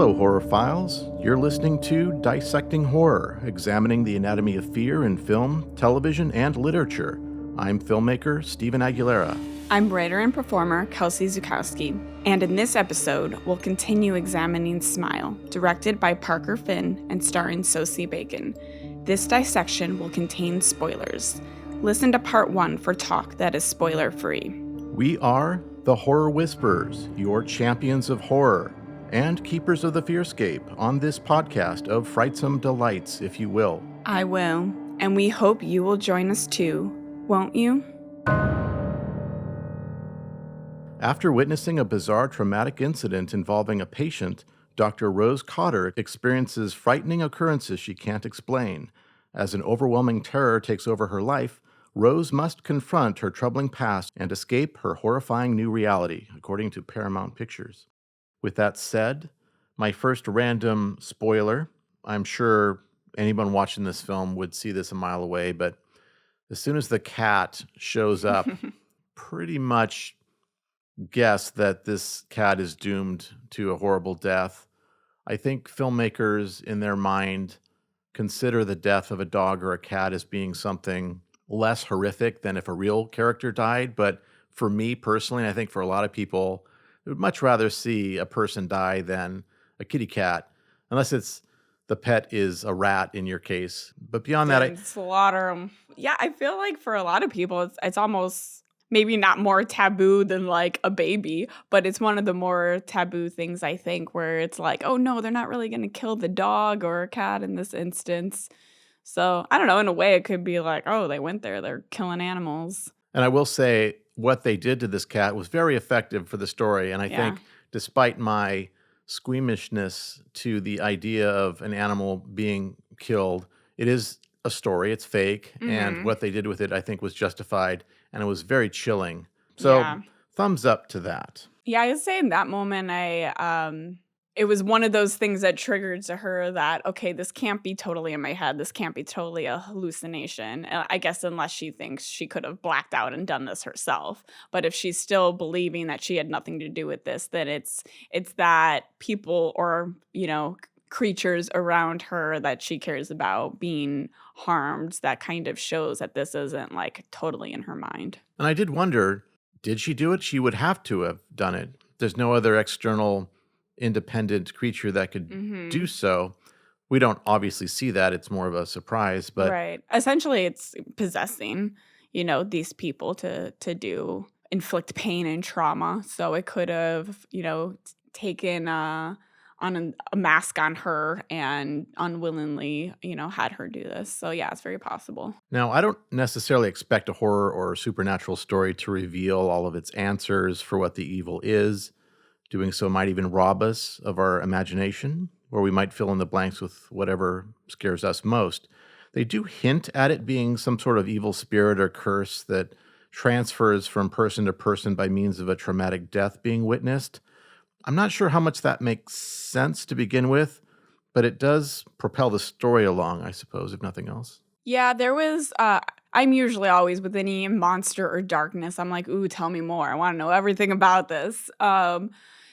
Hello, horrorphiles. You're listening to Dissecting Horror, examining the anatomy of fear in film, television, and literature. I'm filmmaker Stephen Aguilera. I'm writer and performer Kelsey Zukowski, and in this episode, we'll continue examining Smile, directed by Parker Finn and starring Sosie Bacon. This dissection will contain spoilers. Listen to part 1 for talk that is spoiler-free. We are the Horror Whisperers, your champions of horror and keepers of the fearscape on this podcast of frightsome delights, if you will. I will, and we hope you will join us too, won't you? After witnessing a bizarre traumatic incident involving a patient, Dr. Rose Cotter experiences frightening occurrences she can't explain. As an overwhelming terror takes over her life, Rose must confront her troubling past and escape her horrifying new reality, according to Paramount Pictures. With that said, my first random spoiler, I'm sure anyone watching this film would see this a mile away, but as soon as the cat shows up, pretty much guess that this cat is doomed to a horrible death. I think filmmakers in their mind consider the death of a dog or a cat as being something less horrific than if a real character died. But for me personally, I think for a lot of people, they would much rather see a person die than a kitty cat, unless it's the pet is a rat in your case. But beyond that, slaughter them. Yeah, I feel like for a lot of people, it's almost maybe not more taboo than like a baby, but it's one of the more taboo things, I think, where it's like, oh no, they're not really going to kill the dog or a cat in this instance. So I don't know, in a way it could be like, oh, they went there, they're killing animals. And I will say what they did to this cat was very effective for the story. And I think despite my squeamishness to the idea of an animal being killed, it is a story, it's fake. Mm-hmm. And what they did with it, I think, was justified. And it was very chilling. So thumbs up to that. Yeah, I would say in that moment, it was one of those things that triggered to her that, okay, this can't be totally in my head. This can't be totally a hallucination. I guess unless she thinks she could have blacked out and done this herself. But if she's still believing that she had nothing to do with this, then it's that people or, creatures around her that she cares about being harmed that kind of shows that this isn't like totally in her mind. And I did wonder, did she do it? She would have to have done it. There's no other external independent creature that could do so. We don't obviously see that. It's more of a surprise, but right. Essentially it's possessing, these people to inflict pain and trauma. So it could have, taken on a mask on her and unwillingly, had her do this. So yeah, it's very possible. Now, I don't necessarily expect a horror or supernatural story to reveal all of its answers for what the evil is. Doing so might even rob us of our imagination, or we might fill in the blanks with whatever scares us most. They do hint at it being some sort of evil spirit or curse that transfers from person to person by means of a traumatic death being witnessed. I'm not sure how much that makes sense to begin with, but it does propel the story along, I suppose, if nothing else. Yeah, there was... I'm usually always with any monster or darkness, I'm like, ooh, tell me more. I want to know everything about this.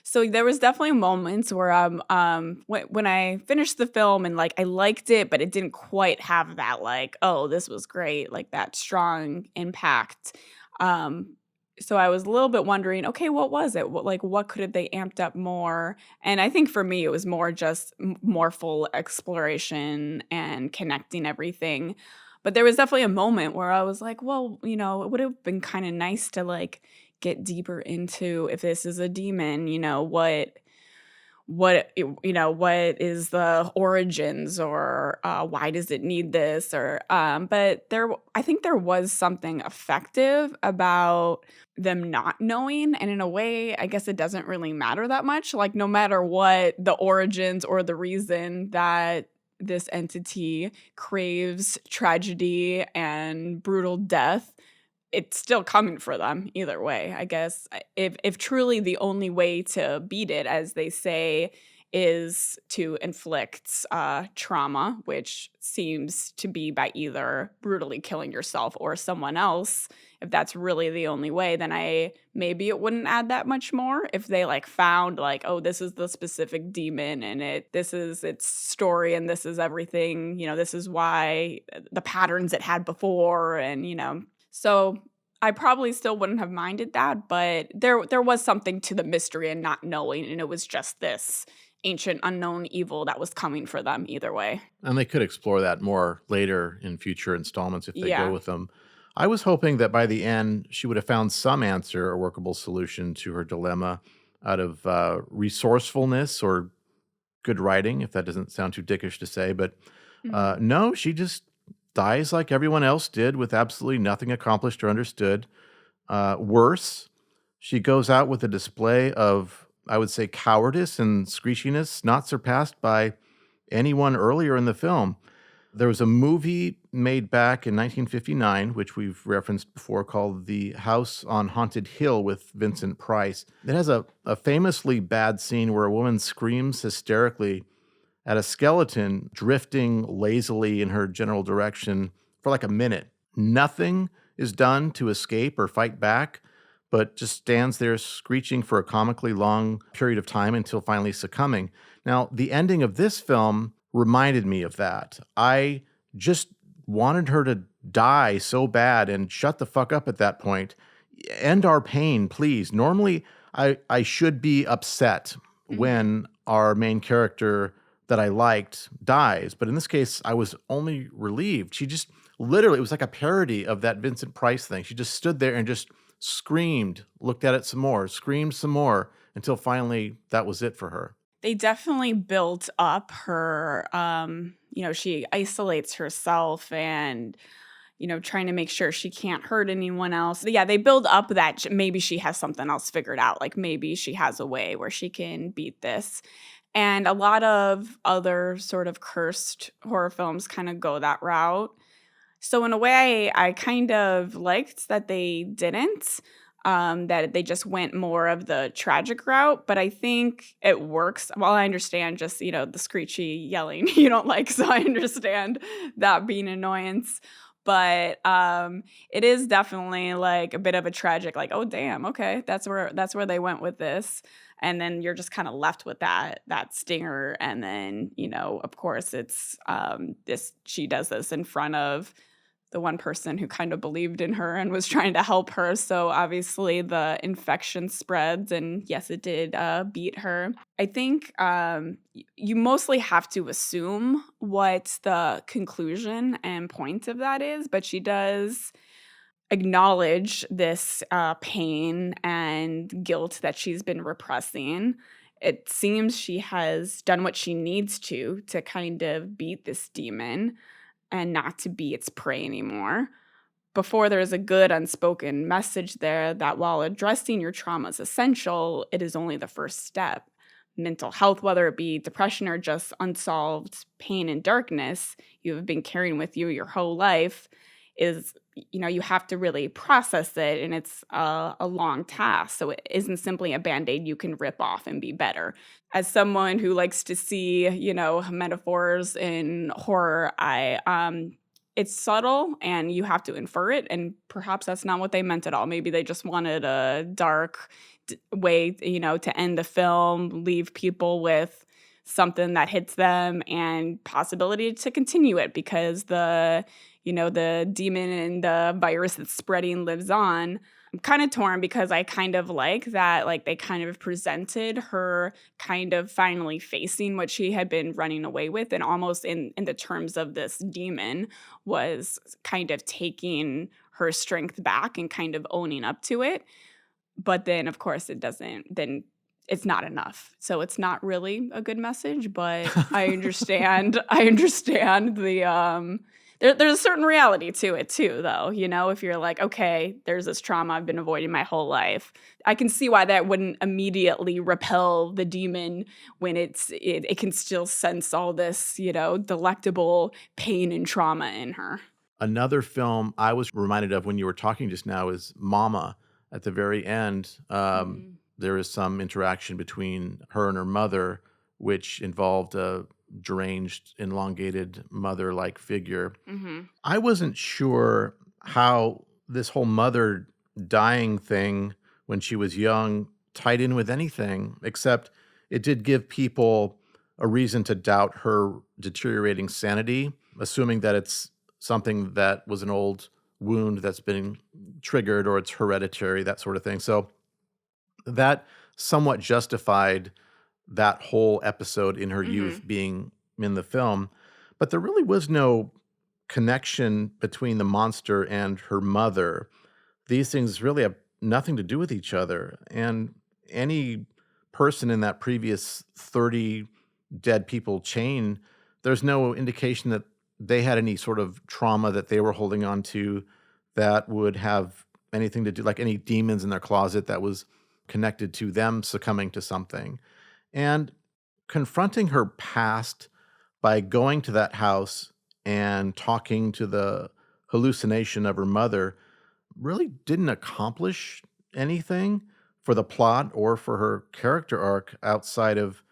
So there was definitely moments where when I finished the film and like I liked it, but it didn't quite have that like, oh, this was great, like that strong impact. So I was a little bit wondering, okay, what was it? What could have they amped up more? And I think for me, it was more just more full exploration and connecting everything. But there was definitely a moment where I was like, well, it would have been kind of nice to like get deeper into if this is a demon, what is the origins or why does it need this or but I think there was something effective about them not knowing, and in a way I guess it doesn't really matter that much, like no matter what the origins or the reason that this entity craves tragedy and brutal death, it's still coming for them either way. I guess if truly the only way to beat it, as they say is to inflict trauma, which seems to be by either brutally killing yourself or someone else. If that's really the only way, then maybe it wouldn't add that much more. If they like found like, oh, this is the specific demon and this is its story and this is everything, this is why the patterns it had before, and so I probably still wouldn't have minded that, but there was something to the mystery and not knowing, and it was just this ancient unknown evil that was coming for them either way. And they could explore that more later in future installments if they go Yeah. with them. I was hoping that by the end, she would have found some answer or workable solution to her dilemma out of resourcefulness or good writing, if that doesn't sound too dickish to say. But Mhm. no, she just dies like everyone else did with absolutely nothing accomplished or understood. Worse, she goes out with a display of, I would say, cowardice and screechiness not surpassed by anyone earlier in the film. There was a movie made back in 1959, which we've referenced before, called The House on Haunted Hill with Vincent Price. It has a famously bad scene where a woman screams hysterically at a skeleton drifting lazily in her general direction for like a minute. Nothing is done to escape or fight back, but just stands there screeching for a comically long period of time until finally succumbing. Now, the ending of this film reminded me of that. I just wanted her to die so bad and shut the fuck up at that point. End our pain, please. Normally, I should be upset when our main character that I liked dies. But in this case, I was only relieved. She just literally, it was like a parody of that Vincent Price thing. She just stood there and just screamed, looked at it some more, screamed some more until finally that was it for her. They definitely built up her, she isolates herself and, trying to make sure she can't hurt anyone else. Yeah, they build up that maybe she has something else figured out. Like maybe she has a way where she can beat this. And a lot of other sort of cursed horror films kind of go that route. So in a way, I kind of liked that they didn't, that they just went more of the tragic route. But I think it works. Well, I understand just, the screechy yelling you don't like. So I understand that being annoyance. But it is definitely like a bit of a tragic, like, oh damn, okay, that's where they went with this. And then you're just kind of left with that stinger. And then, of course it's this she does this in front of the one person who kind of believed in her and was trying to help her. So obviously the infection spreads, and yes, it did beat her. I think you mostly have to assume what the conclusion and point of that is, but she does acknowledge this pain and guilt that she's been repressing. It seems she has done what she needs to kind of beat this demon and not to be its prey anymore. Before there's a good unspoken message there that while addressing your trauma is essential, it is only the first step. Mental health, whether it be depression or just unsolved pain and darkness you have been carrying with you your whole life, is you have to really process it, and it's a long task. So it isn't simply a band-aid you can rip off and be better. As someone who likes to see metaphors in horror, it's subtle and you have to infer it, and perhaps that's not what they meant at all. Maybe they just wanted a dark way to end the film, leave people with something that hits them and possibility to continue it, because the demon and the virus that's spreading lives on. I'm kind of torn because I kind of like that, like they kind of presented her kind of finally facing what she had been running away with, and almost in the terms of this demon was kind of taking her strength back and kind of owning up to it. But then of course then it's not enough. So it's not really a good message, but I understand the there's a certain reality to it too, though. If you're like, okay, there's this trauma I've been avoiding my whole life, I can see why that wouldn't immediately repel the demon when it can still sense all this, delectable pain and trauma in her. Another film I was reminded of when you were talking just now is Mama. At the very end, there is some interaction between her and her mother which involved a deranged, elongated mother-like figure. I wasn't sure how this whole mother dying thing when she was young tied in with anything, except it did give people a reason to doubt her deteriorating sanity, assuming that it's something that was an old wound that's been triggered or it's hereditary, that sort of thing. So that somewhat justified that whole episode in her youth being in the film. But there really was no connection between the monster and her mother. These things really have nothing to do with each other. And any person in that previous 30 dead people chain, there's no indication that they had any sort of trauma that they were holding on to that would have anything to do, like any demons in their closet that was connected to them succumbing to something. And confronting her past by going to that house and talking to the hallucination of her mother really didn't accomplish anything for the plot or for her character arc outside of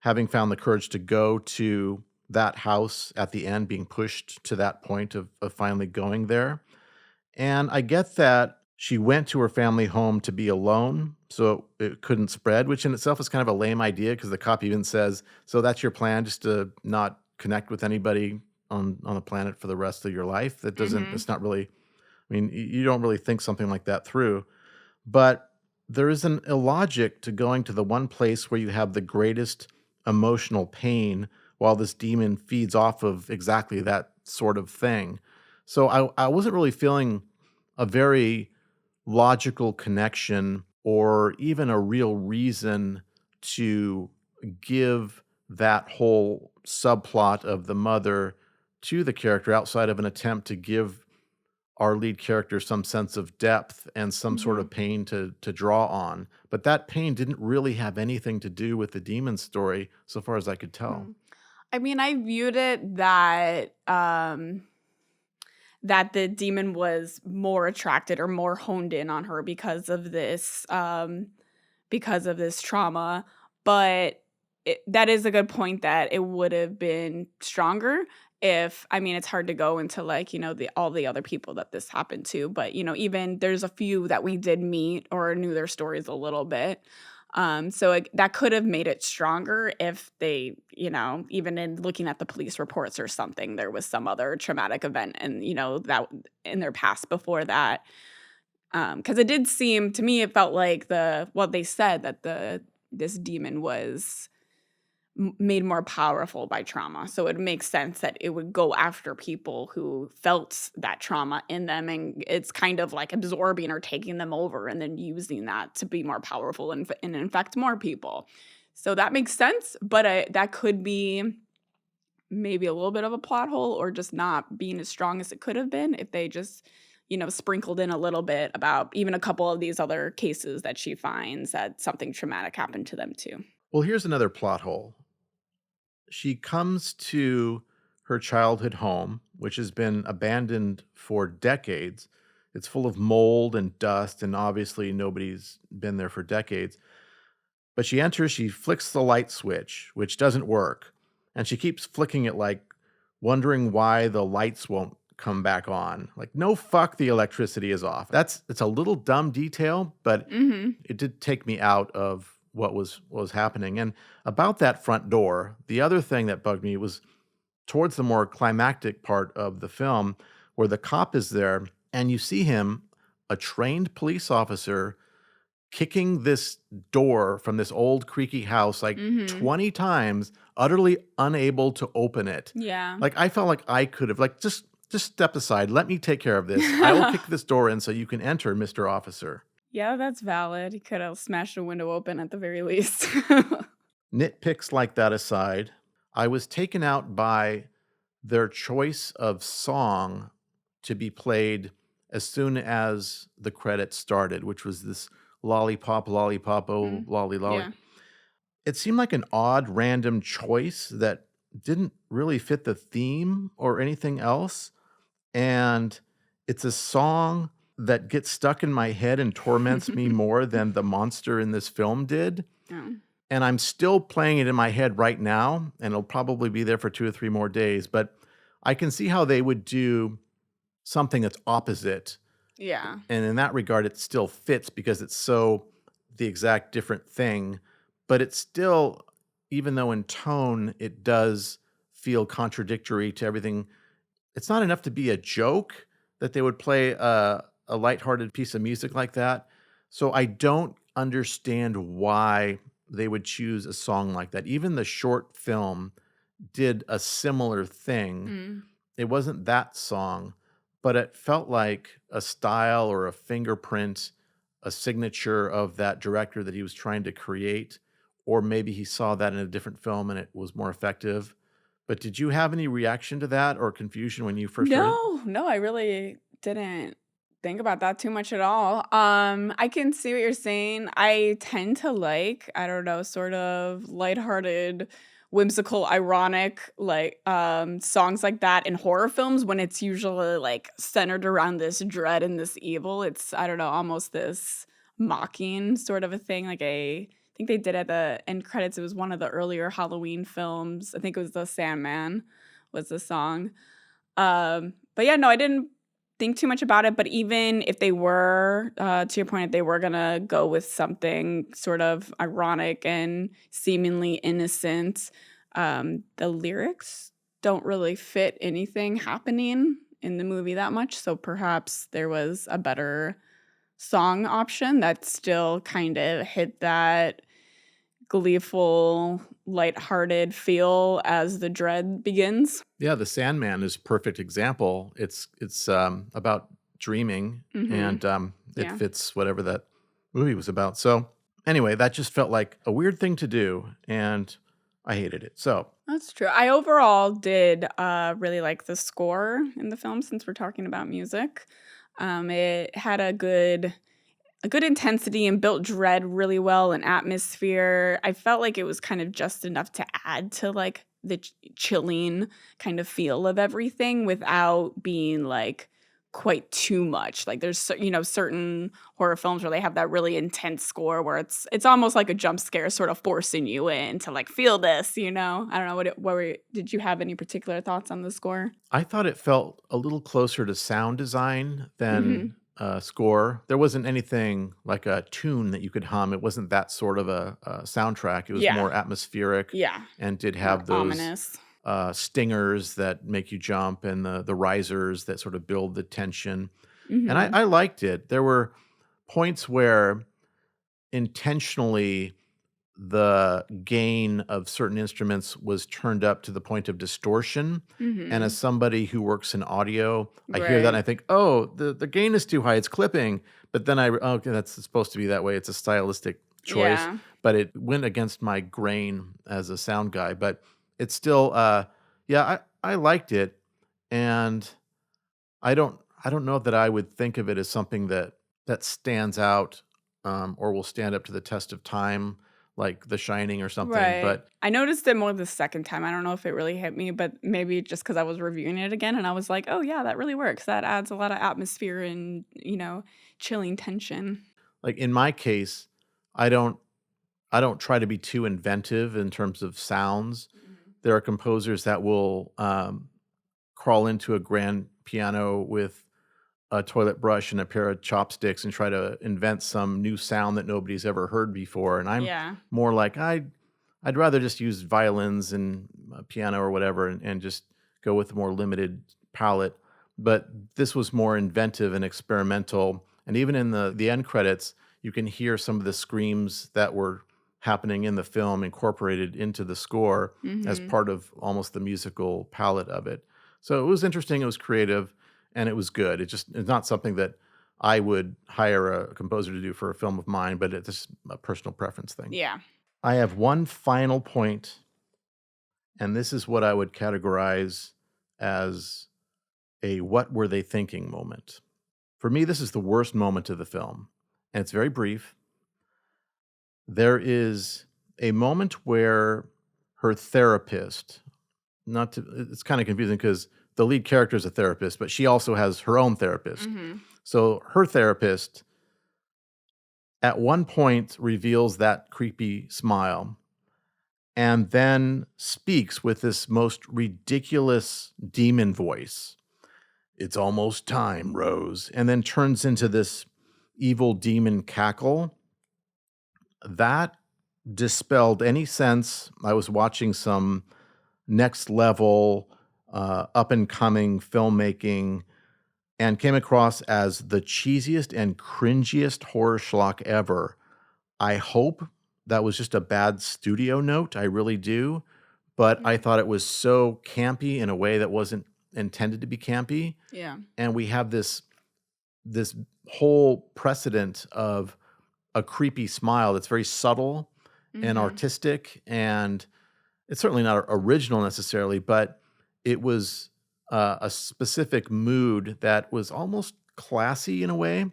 having found the courage to go to that house at the end, being pushed to that point of finally going there. And I get that she went to her family home to be alone so it couldn't spread, which in itself is kind of a lame idea because the cop even says, so that's your plan, just to not connect with anybody on the planet for the rest of your life? That doesn't, it's not really, I mean, you don't really think something like that through. But there is an illogic to going to the one place where you have the greatest emotional pain while this demon feeds off of exactly that sort of thing. So I wasn't really feeling a very logical connection or even a real reason to give that whole subplot of the mother to the character outside of an attempt to give our lead character some sense of depth and some sort of pain to draw on. But that pain didn't really have anything to do with the demon story, so far as I could tell. I mean, I viewed it that that the demon was more attracted or more honed in on her because of this trauma. But that is a good point that it would have been stronger if, I mean, it's hard to go into like, all the other people that this happened to, but even there's a few that we did meet or knew their stories a little bit. So that could have made it stronger if they, even in looking at the police reports or something, there was some other traumatic event and, that in their past before that. Because it did seem to me, it felt like they said that this demon was made more powerful by trauma. So it makes sense that it would go after people who felt that trauma in them, and it's kind of like absorbing or taking them over and then using that to be more powerful and infect more people. So that makes sense, but that could be maybe a little bit of a plot hole or just not being as strong as it could have been if they just sprinkled in a little bit about even a couple of these other cases that she finds that something traumatic happened to them too. Well, here's another plot hole. She comes to her childhood home, which has been abandoned for decades. It's full of mold and dust, and obviously nobody's been there for decades. But she enters, she flicks the light switch, which doesn't work. And she keeps flicking it, like wondering why the lights won't come back on. Like, no, fuck, the electricity is off. It's a little dumb detail, but it did take me out of what was happening. And about that front door, the other thing that bugged me was towards the more climactic part of the film where the cop is there and you see him, a trained police officer, kicking this door from this old creaky house like 20 times, utterly unable to open it. Yeah. Like, I felt like I could have, like, just step aside. Let me take care of this. I will kick this door in so you can enter, Mr. Officer. Yeah, that's valid. He could have smashed a window open at the very least. Nitpicks like that aside, I was taken out by their choice of song to be played as soon as the credits started, which was this lollipop, lollipop, oh, lolly, lolly. Yeah. It seemed like an odd, random choice that didn't really fit the theme or anything else. And it's a song that gets stuck in my head and torments me more than the monster in this film did. Oh. And I'm still playing it in my head right now, and it'll probably be there for 2 or 3 more days, but I can see how they would do something that's opposite. Yeah. And in that regard, it still fits because it's so the exact different thing. But it's still, even though in tone it does feel contradictory to everything, it's not enough to be a joke that they would play a lighthearted piece of music like that. So I don't understand why they would choose a song like that. Even the short film did a similar thing. Mm. It wasn't that song, but it felt like a style or a fingerprint, a signature of that director that he was trying to create. Or maybe he saw that in a different film and it was more effective. But did you have any reaction to that or confusion when you first heard it? No, I really didn't think about that too much at all. I can see what you're saying. I tend to like, I don't know, sort of lighthearted, whimsical, ironic, like songs like that in horror films when it's usually like centered around this dread and this evil. It's, I don't know, almost this mocking sort of a thing. Like I think they did at the end credits. It was one of the earlier Halloween films. I think it was The Sandman was the song. But yeah, no, I didn't think too much about it. But even if they were, to your point, if they were gonna go with something sort of ironic and seemingly innocent, the lyrics don't really fit anything happening in the movie that much. So perhaps there was a better song option that still kind of hit that gleeful, lighthearted feel as the dread begins. Yeah, The Sandman is a perfect example. It's about dreaming, Mm-hmm. and it Yeah. fits whatever that movie was about. So anyway, that just felt like a weird thing to do, and I hated it. So That's true. I overall did really like the score in the film since we're talking about music. It had a good intensity and built dread really well and atmosphere. I felt like it was kind of just enough to add to like the chilling kind of feel of everything without being like quite too much. Like there's certain horror films where they have that really intense score where it's almost like a jump scare sort of forcing you in to like feel this, I don't know did you have any particular thoughts on the score? I thought it felt a little closer to sound design Mhm. than score. There wasn't anything like a tune that you could hum. It wasn't that sort of a soundtrack. It was Yeah. more atmospheric Yeah. and did More have those ominous. stingers that make you jump and the risers that sort of build the tension. And Mhm. I liked it. There were points where intentionally the gain of certain instruments was turned up to the point of distortion. And as Mhm. somebody who works in audio, I hear that and Right. I think, oh, the gain is too high, it's clipping. But then okay, that's supposed to be that way. It's a stylistic choice, Yeah. but it went against my grain as a sound guy. But it's still, yeah, I liked it. And I don't know that I would think of it as something that stands out or will stand up to the test of time, like The Shining or something. Right. But I noticed it more the second time. I don't know if it really hit me, but maybe just because I was reviewing it again and I was like, "Oh, yeah, that really works. That adds a lot of atmosphere and, chilling tension." like in my case, I don't try to be too inventive in terms of sounds. Mhm. There are composers that will crawl into a grand piano with a toilet brush and a pair of chopsticks and try to invent some new sound that nobody's ever heard before. And I'm Yeah. more like I'd rather just use violins and a piano or whatever and just go with a more limited palette. But this was more inventive and experimental. And even in the end credits, you can hear some of the screams that were happening in the film incorporated into the score as Mhm. part of almost the musical palette of it. So it was interesting, it was creative, and it was good. It's not something that I would hire a composer to do for a film of mine, but it's just a personal preference thing. Yeah. I have one final point, and this is what I would categorize as a what were they thinking moment. For me, this is the worst moment of the film, and it's very brief. There is a moment where her therapist, not to, it's kind of confusing because the lead character is a therapist, but she also has her own therapist. Mhm. So her therapist at one point reveals that creepy smile. and then speaks with this most ridiculous demon voice. It's almost time, Rose, and then turns into this evil demon cackle. That dispelled any sense I was watching some next level, up and coming filmmaking, and came across as the cheesiest and cringiest horror schlock ever. I hope that was just a bad studio note. I really do. But I thought it was so campy in a way that wasn't intended to be campy. Yeah. And we have this whole precedent of a creepy smile that's very subtle and artistic, and it's certainly not original necessarily, but it was a specific mood that was almost classy in a way.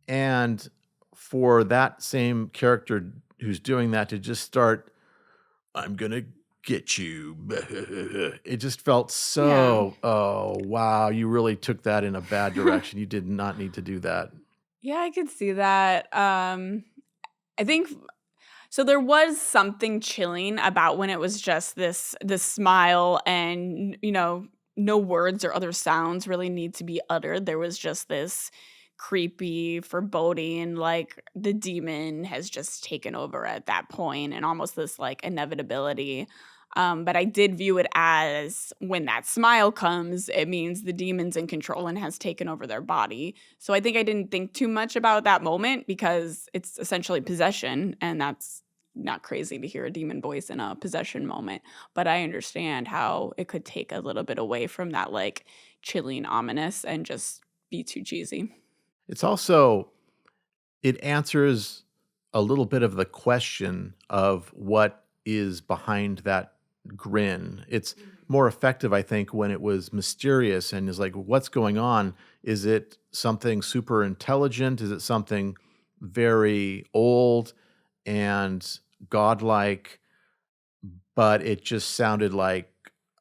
And for that same character who's doing that to just start, I'm gonna get you. It just felt so, oh, wow, you really took that in a bad direction. You did not need to do that. Yeah, I could see that. I think so. There was something chilling about when it was just this smile, and no words or other sounds really need to be uttered. There was just this creepy foreboding, like the demon has just taken over at that point, and almost this like inevitability. But I did view it as when that smile comes, it means the demon's in control and has taken over their body. So I think I didn't think too much about that moment because it's essentially possession, and that's not crazy to hear a demon voice in a possession moment. But I understand how it could take a little bit away from that like chilling ominous and just be too cheesy. It's also, it answers a little bit of the question of what is behind that grin. It's more effective, I think, when it was mysterious and is like, what's going on? Is it something super intelligent? Is it something very old and godlike? But it just sounded like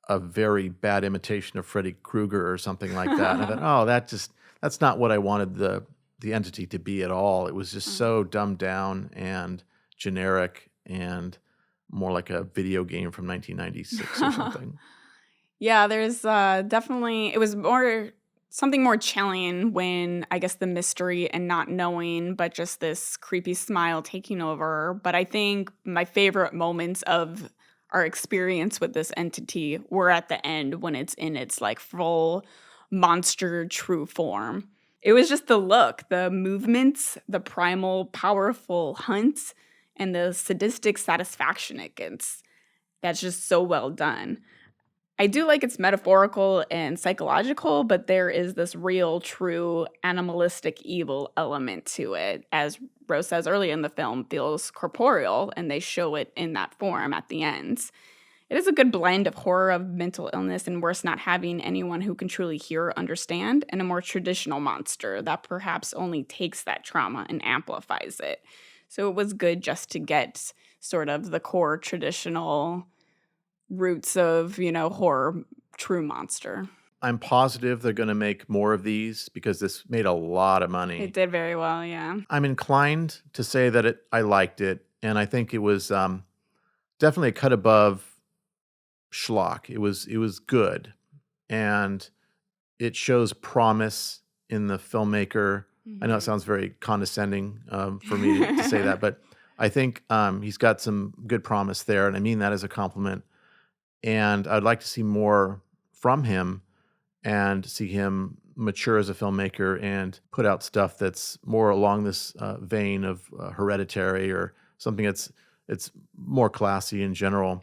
a very bad imitation of Freddy Krueger or something like that. And I thought, oh, that's not what I wanted the entity to be at all. It was just so dumbed down and generic and more like a video game from 1996 or something. Yeah, there's definitely, it was something more chilling when I guess the mystery and not knowing, but just this creepy smile taking over. But I think my favorite moments of our experience with this entity were at the end when it's in its like full monster true form. It was just the look, the movements, the primal, powerful hunt, and the sadistic satisfaction it gets. That's just so well done. I do like it's metaphorical and psychological, but there is this real, true animalistic evil element to it. As Rose says early in the film, feels corporeal, and they show it in that form at the end. It is a good blend of horror of mental illness and worse not having anyone who can truly hear or understand, and a more traditional monster that perhaps only takes that trauma and amplifies it. So it was good just to get sort of the core traditional roots of, horror true monster. I'm positive they're going to make more of these because this made a lot of money. It did very well, yeah. I'm inclined to say that I liked it, and I think it was definitely a cut above schlock. It was good, and it shows promise in the filmmaker. I know it sounds very condescending for me to say that, but I think he's got some good promise there, and I mean that as a compliment. And I'd like to see more from him and see him mature as a filmmaker and put out stuff that's more along this vein of Hereditary or something it's more classy in general.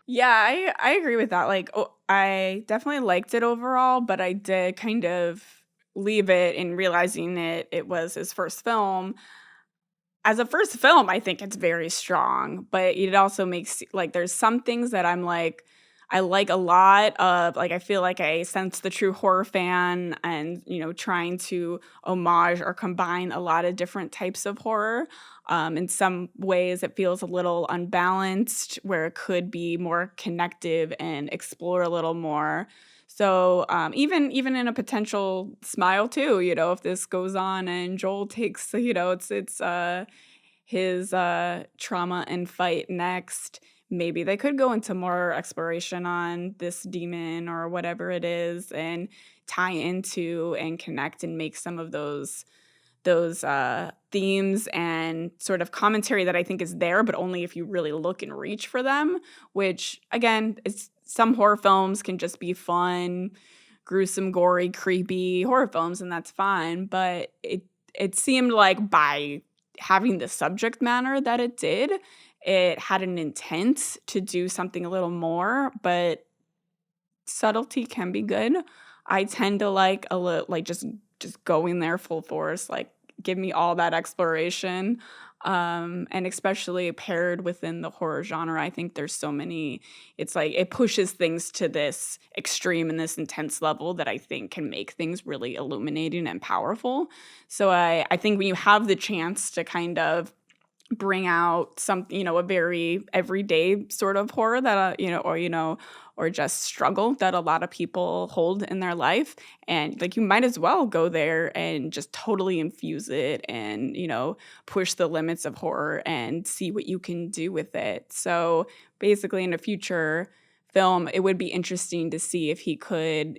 Yeah, I agree with that. Like, I definitely liked it overall, but I did kind of leave it in realizing it was his first film. As a first film, I think it's very strong, but it also makes, like, there's some things that I'm like, I like a lot of, like, I feel like I sense the true horror fan and, trying to homage or combine a lot of different types of horror. In some ways, it feels a little unbalanced, where it could be more connective and explore a little more. So even in a potential smile too, if this goes on and Joel takes, it's his trauma and fight next. maybe they could go into more exploration on this demon or whatever it is and tie into and connect and make some of those themes and sort of commentary that I think is there, but only if you really look and reach for them, which again, some horror films can just be fun, gruesome, gory, creepy horror films, and that's fine. But it seemed like by having the subject matter that it did, it had an intent to do something a little more, but subtlety can be good. I tend to like a little like just going there full force, like give me all that exploration. And especially paired within the horror genre, I think there's so many, it's like it pushes things to this extreme and this intense level that I think can make things really illuminating and powerful. So I think when you have the chance to kind of bring out some, a very everyday sort of horror that, or just struggle that a lot of people hold in their life. And like, you might as well go there and just totally infuse it and, push the limits of horror and see what you can do with it. So basically in a future film, it would be interesting to see if he could,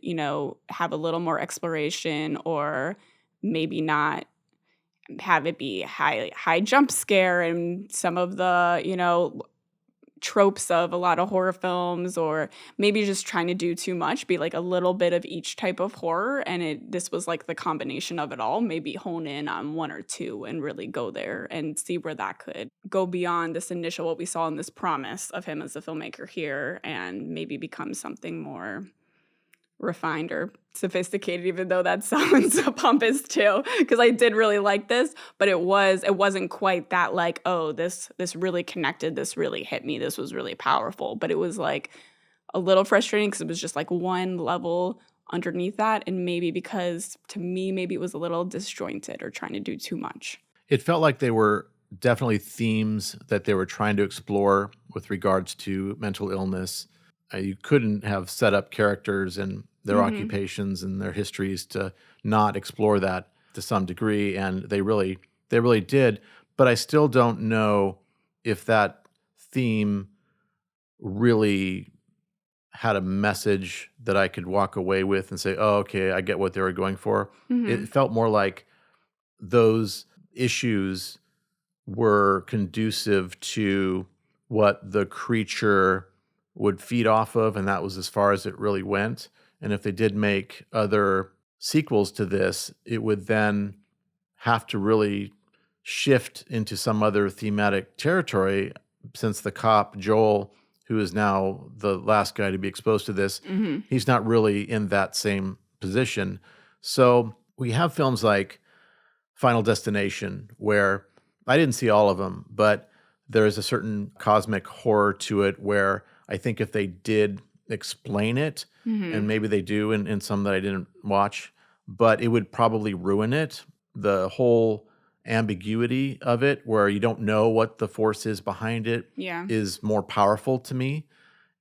have a little more exploration or maybe not have it be high jump scare and some of the tropes of a lot of horror films, or maybe just trying to do too much, be like a little bit of each type of horror, and this was like the combination of it all. Maybe hone in on one or two and really go there and see where that could go beyond this initial what we saw in this promise of him as a filmmaker here, and maybe become something more refined or sophisticated, even though that sounds pompous too, because I did really like this, but it wasn't quite that like, oh, this really connected, this really hit me, this was really powerful. But it was like a little frustrating because it was just like one level underneath that, and maybe because to me maybe it was a little disjointed or trying to do too much. It felt like they were definitely themes that they were trying to explore with regards to mental illness. You couldn't have set up characters and their occupations and their histories to not explore that to some degree, and they really did. But I still don't know if that theme really had a message that I could walk away with and say, "Oh, okay, I get what they were going for." It felt more like those issues were conducive to what the creature would feed off of, and that was as far as it really went. And if they did make other sequels to this, it would then have to really shift into some other thematic territory, since the cop, Joel, who is now the last guy to be exposed to this, he's not really in that same position. So we have films like Final Destination, where I didn't see all of them, but there is a certain cosmic horror to it where I think if they did explain it, and maybe they do in some that I didn't watch, but it would probably ruin it. The whole ambiguity of it, where you don't know what the force is behind it, is more powerful to me.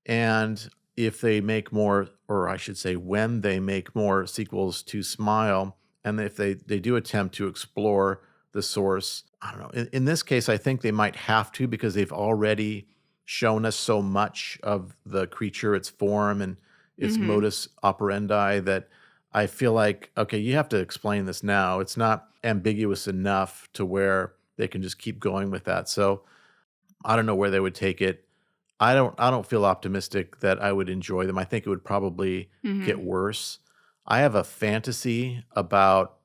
And if they make more, or I should say when they make more sequels to Smile, and if they do attempt to explore the source, I don't know. In this case, I think they might have to, because they've already shown us so much of the creature, its form, and its modus operandi, that I feel like, okay, you have to explain this now. It's not ambiguous enough to where they can just keep going with that. So I don't know where they would take it. I don't feel optimistic that I would enjoy them. I think it would probably get worse. I have a fantasy about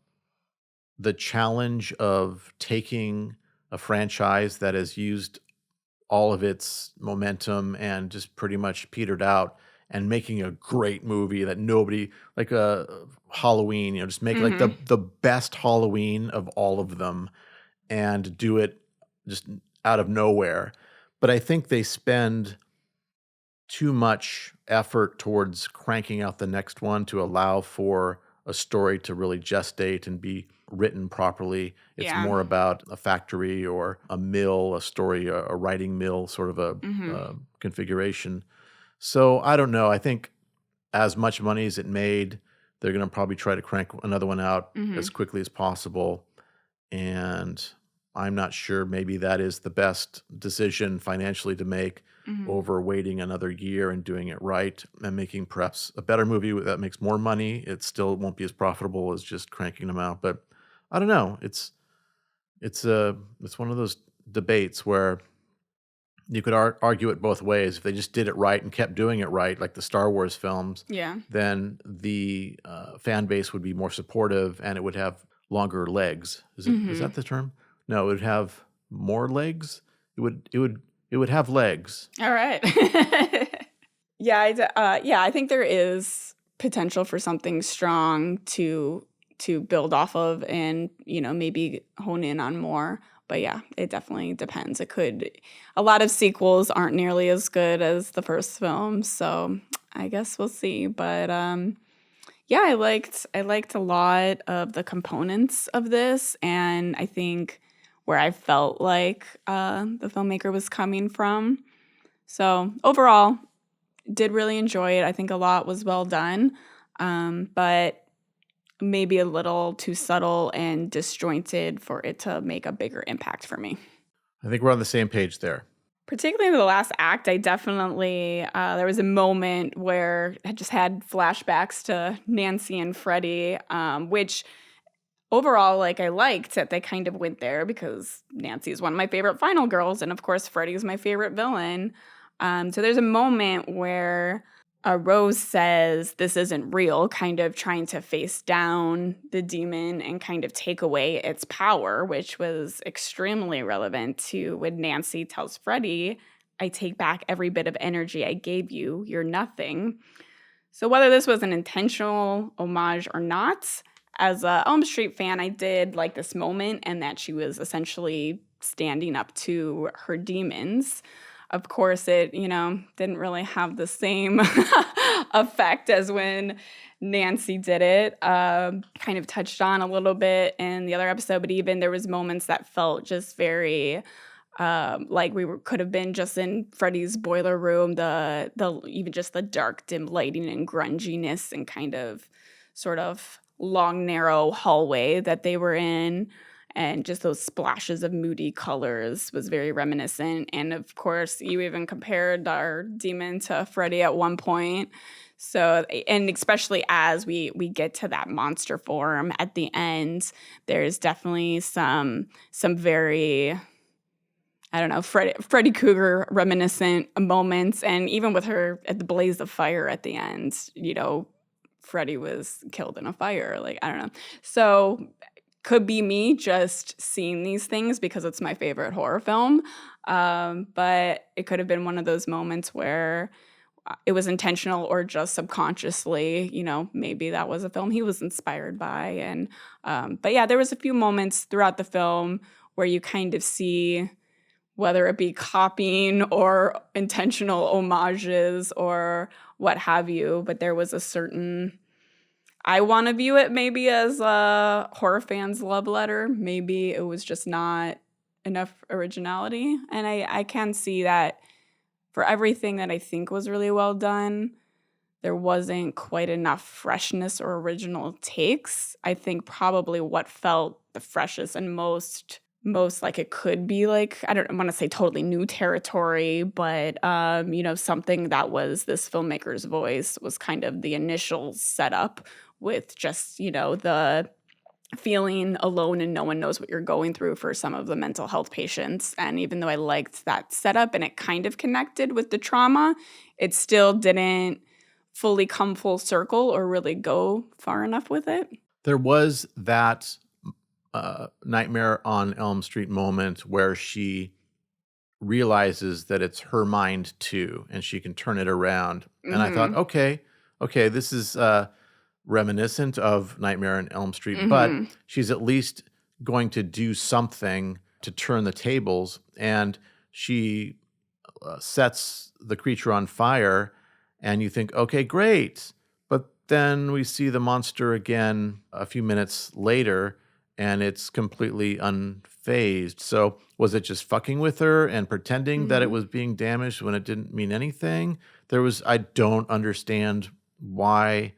the challenge of taking a franchise that has used all of its momentum and just pretty much petered out, and making a great movie that nobody, like a Halloween, just make like the best Halloween of all of them and do it just out of nowhere. But I think they spend too much effort towards cranking out the next one to allow for a story to really gestate and be written properly. It's more about a factory or a mill, a story, a writing mill sort of a configuration. So I don't know. I think as much money as it made, they're going to probably try to crank another one out as quickly as possible. And I'm not sure maybe that is the best decision financially to make over waiting another year and doing it right and making perhaps a better movie that makes more money. It still won't be as profitable as just cranking them out. But I don't know. It's one of those debates where you could argue it both ways. If they just did it right and kept doing it right, like the Star Wars films, Yeah. then the fan base would be more supportive and it would have longer legs. Is that the term? No, it would have more legs. It would have legs. All right. Yeah, I think there is potential for something strong to build off of and, maybe hone in on more. But yeah, it definitely depends. A lot of sequels aren't nearly as good as the first film, so I guess we'll see. But yeah, I liked a lot of the components of this, and I think where I felt like the filmmaker was coming from. So overall, did really enjoy it. I think a lot was well done, but maybe a little too subtle and disjointed for it to make a bigger impact for me. I think we're on the same page there. Particularly in the last act, I definitely, there was a moment where I just had flashbacks to Nancy and Freddie, which overall, I liked that they kind of went there because Nancy is one of my favorite final girls, and of course, Freddie is my favorite villain. So there's a moment where Rose says this isn't real, kind of trying to face down the demon and kind of take away its power, which was extremely relevant to when Nancy tells Freddie, I take back every bit of energy I gave you. You're nothing. So whether this was an intentional homage or not, as a Elm Street fan, I did like this moment and that she was essentially standing up to her demons. Of course, it, didn't really have the same effect as when Nancy did it. Kind of touched on a little bit in the other episode, but even there was moments that felt just very like could have been just in Freddie's boiler room. The even just the dark, dim lighting and grunginess and kind of sort of long, narrow hallway that they were in. And just those splashes of moody colors was very reminiscent. And of course, you even compared our demon to Freddie at one point. So, and especially as we get to that monster form at the end, there's definitely some very, I don't know, Freddy Krueger reminiscent moments. And even with her at the blaze of fire at the end, Freddy was killed in a fire. I don't know. So could be me just seeing these things because it's my favorite horror film. But it could have been one of those moments where it was intentional or just subconsciously, maybe that was a film he was inspired by. And but yeah, there was a few moments throughout the film where you kind of see whether it be copying or intentional homages or what have you, but there was a certain, I want to view it maybe as a horror fan's love letter. Maybe it was just not enough originality. And I can see that for everything that I think was really well done, there wasn't quite enough freshness or original takes. I think probably what felt the freshest and most like it could be I don't want to say totally new territory, but something that was this filmmaker's voice was kind of the initial setup with just, the feeling alone and no one knows what you're going through for some of the mental health patients. And even though I liked that setup and it kind of connected with the trauma, it still didn't fully come full circle or really go far enough with it. There was that Nightmare on Elm Street moment where she realizes that it's her mind too, and she can turn it around. And I thought, okay, this is reminiscent of Nightmare on Elm Street, but she's at least going to do something to turn the tables. And she sets the creature on fire, and you think, okay, great. But then we see the monster again a few minutes later, and it's completely unfazed. So was it just fucking with her and pretending that it was being damaged when it didn't mean anything? I don't understand why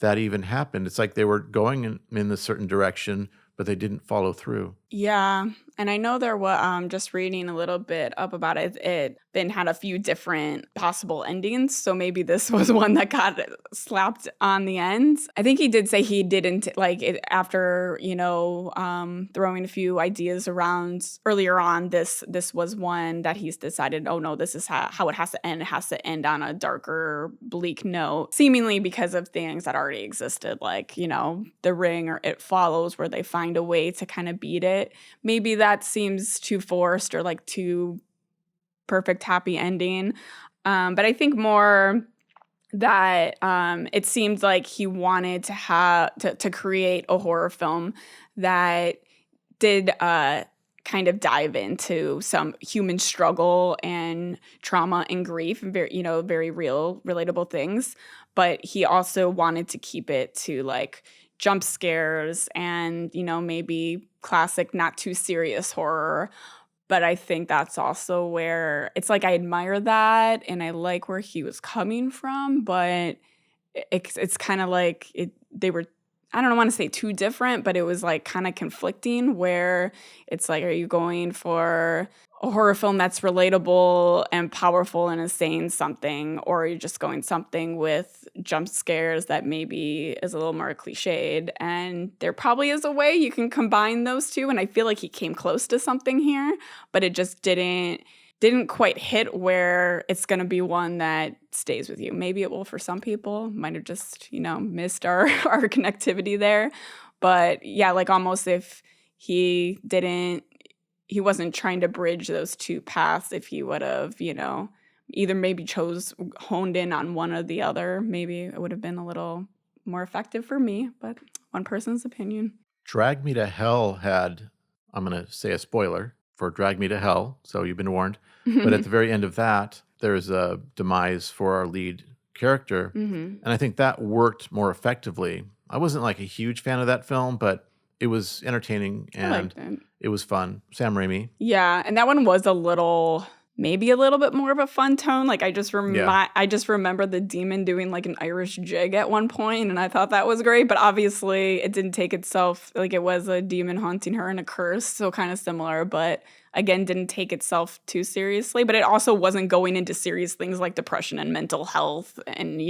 that even happened. It's like they were going in this certain direction, but they didn't follow through. Yeah. And I know there was just reading a little bit up about it. It been had a few different possible endings, so maybe this was one that got slapped on the end. I think he did say he didn't like it after throwing a few ideas around earlier on. This was one that he's decided. Oh no, this is how it has to end. It has to end on a darker, bleak note, seemingly because of things that already existed, like The Ring or It Follows, where they find a way to kind of beat it. Maybe that seems too forced or like too perfect happy ending. But I think more that it seemed like he wanted to have to create a horror film that did kind of dive into some human struggle and trauma and grief and very real, relatable things. But he also wanted to keep it to like jump scares and maybe classic not too serious horror. But I think that's also where it's like I admire that and I like where he was coming from, but it's kind of like they were, I don't want to say too different, but it was like kind of conflicting, where it's like, are you going for a horror film that's relatable and powerful and is saying something, or are you just going something with jump scares that maybe is a little more cliched? And there probably is a way you can combine those two, and I feel like he came close to something here, but it just didn't quite hit where it's going to be one that stays with you. Maybe it will for some people. Might have just, missed our connectivity there. But yeah, like almost if he wasn't trying to bridge those two paths, if he would have, either maybe honed in on one or the other, maybe it would have been a little more effective for me, but one person's opinion. Drag Me to Hell had, I'm going to say a spoiler for Drag Me to Hell, so you've been warned. But at the very end of that, there's a demise for our lead character. And I think that worked more effectively. I wasn't like a huge fan of that film, but it was entertaining and it was fun. Sam Raimi. Yeah, and that one was maybe a little bit more of a fun tone. Like I just remember the demon doing like an Irish jig at one point, and I thought that was great. But obviously, it didn't take itself like it was a demon haunting her and a curse, so kind of similar. But again, didn't take itself too seriously. But it also wasn't going into serious things like depression and mental health, and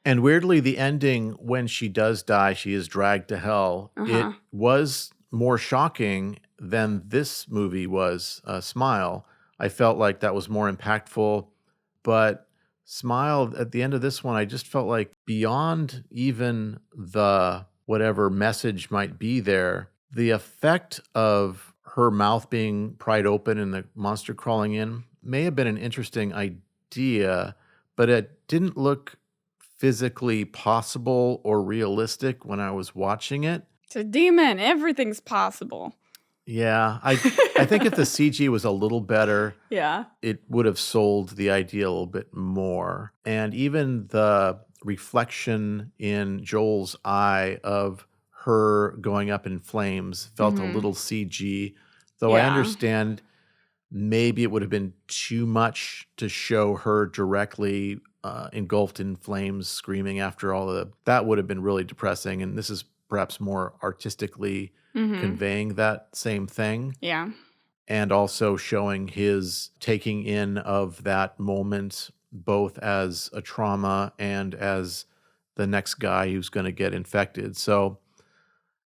And weirdly, the ending when she does die, she is dragged to hell. It was more shocking than this movie was. Smile. I felt like that was more impactful, but Smile, at the end of this one, I just felt like beyond even the whatever message might be there, the effect of her mouth being pried open and the monster crawling in may have been an interesting idea, but it didn't look physically possible or realistic when I was watching it. It's a demon. Everything's possible. Yeah, I think if the CG was a little better, yeah, it would have sold the idea a little bit more. And even the reflection in Joel's eye of her going up in flames felt a little CG, though I understand maybe it would have been too much to show her directly engulfed in flames screaming after that would have been really depressing. And this is perhaps more artistically conveying that same thing. Yeah. And also showing his taking in of that moment, both as a trauma and as the next guy who's going to get infected. So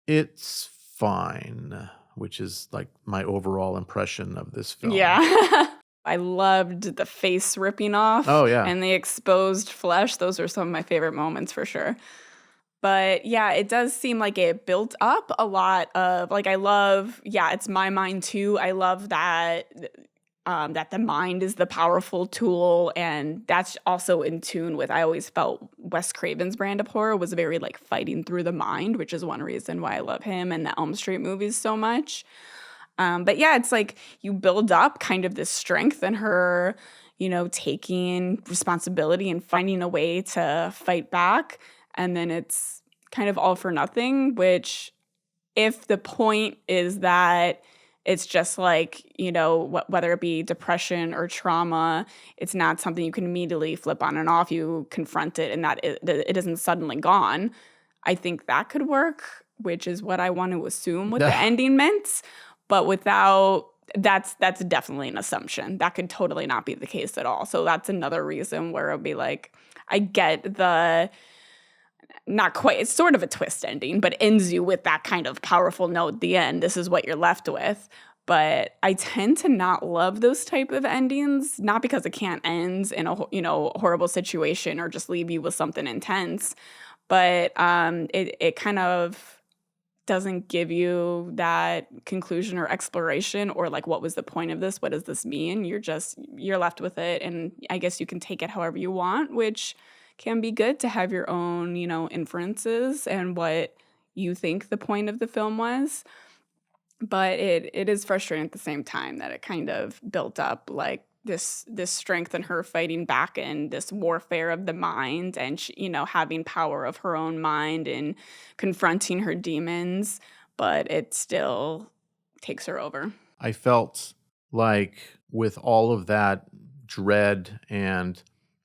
it's fine, which is like my overall impression of this film. Yeah. I loved the face ripping off. Oh, yeah. And the exposed flesh. Those are some of my favorite moments for sure. But yeah, it does seem like it built up a lot of like, I love, it's my mind too. I love that that the mind is the powerful tool, and that's also in tune with, I always felt Wes Craven's brand of horror was very like fighting through the mind, which is one reason why I love him and the Elm Street movies so much. But yeah, it's like you build up kind of this strength in her, taking responsibility and finding a way to fight back. And then it's kind of all for nothing, which if the point is that it's just like, whether it be depression or trauma, it's not something you can immediately flip on and off. You confront it and that it isn't suddenly gone. I think that could work, which is what I want to assume what the ending meant. But that's definitely an assumption. That could totally not be the case at all. So that's another reason where it'll be like, I get the not quite, it's sort of a twist ending, but ends you with that kind of powerful note at the end. This is what you're left with. But I tend to not love those type of endings, not because it can't end in a horrible situation or just leave you with something intense, but it kind of doesn't give you that conclusion or exploration or like, what was the point of this? What does this mean? You're left with it, and I guess you can take it however you want, which can be good to have your own, inferences and what you think the point of the film was. But it is frustrating at the same time that it kind of built up like this strength in her fighting back and this warfare of the mind and, having power of her own mind and confronting her demons, but it still takes her over. I felt like with all of that dread and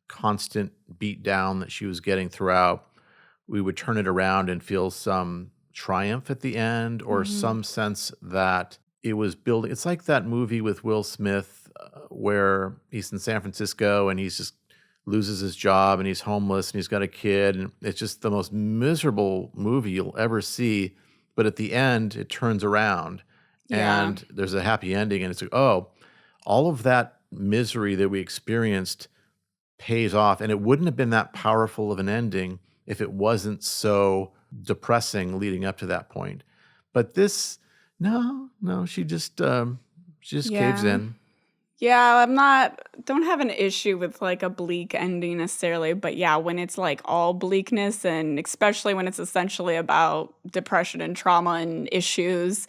constant beat down that she was getting throughout, we would turn it around and feel some triumph at the end or some sense that it was building. It's like that movie with Will Smith where he's in San Francisco and he's just loses his job and he's homeless and he's got a kid, and it's just the most miserable movie you'll ever see. But at the end, it turns around and there's a happy ending, and it's like, oh, all of that misery that we experienced pays off. And it wouldn't have been that powerful of an ending if it wasn't so depressing leading up to that point. But this, no, she just caves in. Yeah, don't have an issue with like a bleak ending necessarily, but yeah, when it's like all bleakness, and especially when it's essentially about depression and trauma and issues.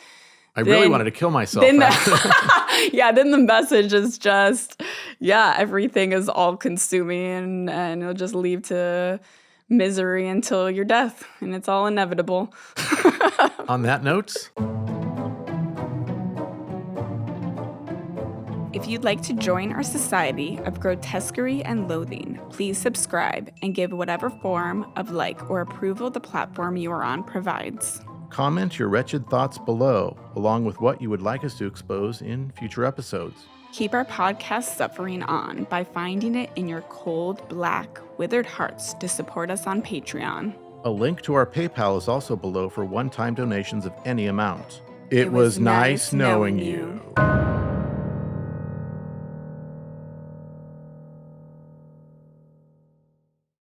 I really wanted to kill myself. Then then the message is just, everything is all consuming and it'll just lead to misery until your death, and it's all inevitable. On that note, if you'd like to join our society of grotesquerie and loathing, please subscribe and give whatever form of like or approval the platform you are on provides. comment your wretched thoughts below, along with what you would like us to expose in future episodes. Keep our podcast suffering on by finding it in your cold, black, withered hearts to support us on Patreon. A link to our PayPal is also below for one-time donations of any amount. It was nice knowing you.